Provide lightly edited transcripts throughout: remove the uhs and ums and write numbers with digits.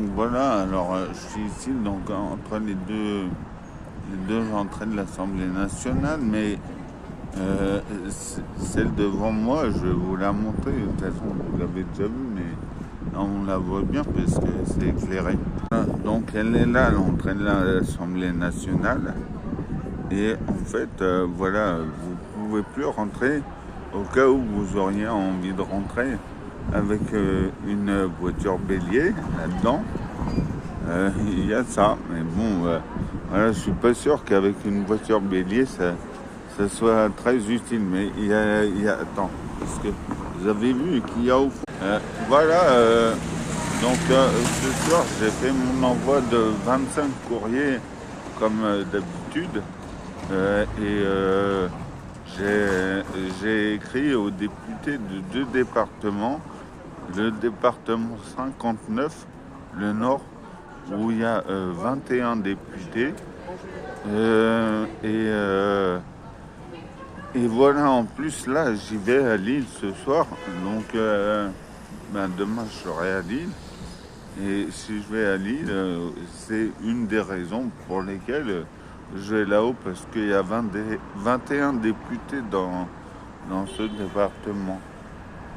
donc voilà, alors je suis ici donc entre les deux entrées de l'Assemblée nationale, mais celle devant moi, je vais vous la montrer. De toute façon, vous l'avez déjà vue, mais on la voit bien parce que c'est éclairé. Donc elle est là, l'entrée de l'Assemblée nationale. Et en fait, voilà, vous pouvez plus rentrer au cas où vous auriez envie de rentrer avec une voiture bélier là-dedans. Il y a ça, mais bon, voilà, je suis pas sûr qu'avec une voiture bélier, ça soit très utile. Mais attends, parce que vous avez vu qu'il y a au fond. Voilà, donc ce soir, j'ai fait mon envoi de 25 courriers comme d'habitude. J'ai écrit aux députés de deux départements, le département 59, le Nord, où il y a 21 députés. Et voilà, en plus, là, j'y vais à Lille ce soir. Donc, demain, je serai à Lille. Et si je vais à Lille, c'est une des raisons pour lesquelles je vais là-haut, parce qu'il y a 21 députés dans ce département.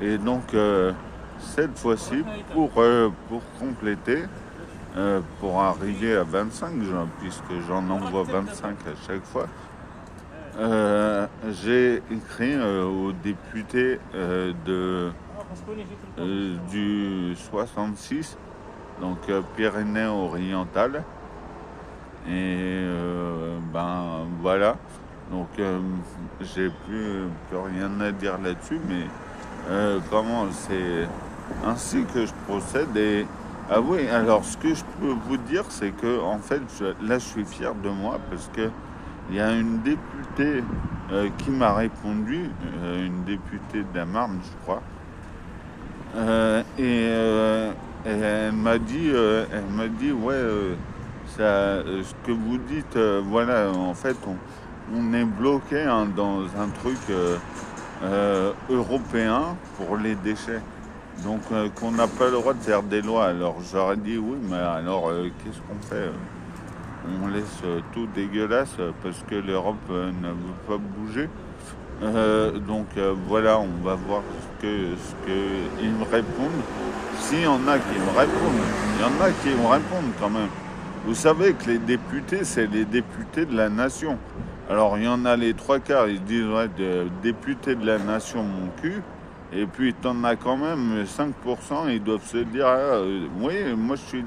Et donc, cette fois-ci, pour compléter, pour arriver à 25, puisque j'en envoie 25 à chaque fois, j'ai écrit aux députés du 66, donc Pyrénées-Orientales. Et voilà. Donc j'ai plus rien à dire là-dessus, mais comment c'est ainsi que je procède. Et ah oui, alors ce que je peux vous dire, c'est que en fait, là, je suis fier de moi parce que il y a une députée qui m'a répondu, une députée de la Marne, je crois, et elle m'a dit, ouais, ce que vous dites, voilà, en fait, on est bloqué dans un truc européen pour les déchets. Donc qu'on n'a pas le droit de faire des lois. Alors j'aurais dit oui, mais alors qu'est-ce qu'on fait? On laisse tout dégueulasse parce que l'Europe ne veut pas bouger. Donc voilà, on va voir ce qu'ils me répondent. S'il y en a qui me répondent, il y en a qui me répondent quand même. Vous savez que les députés, c'est les députés de la nation. Alors il y en a les trois quarts, ils disent ouais, députés de la nation, mon cul. Et puis t'en as quand même 5%, ils doivent se dire oui, moi je suis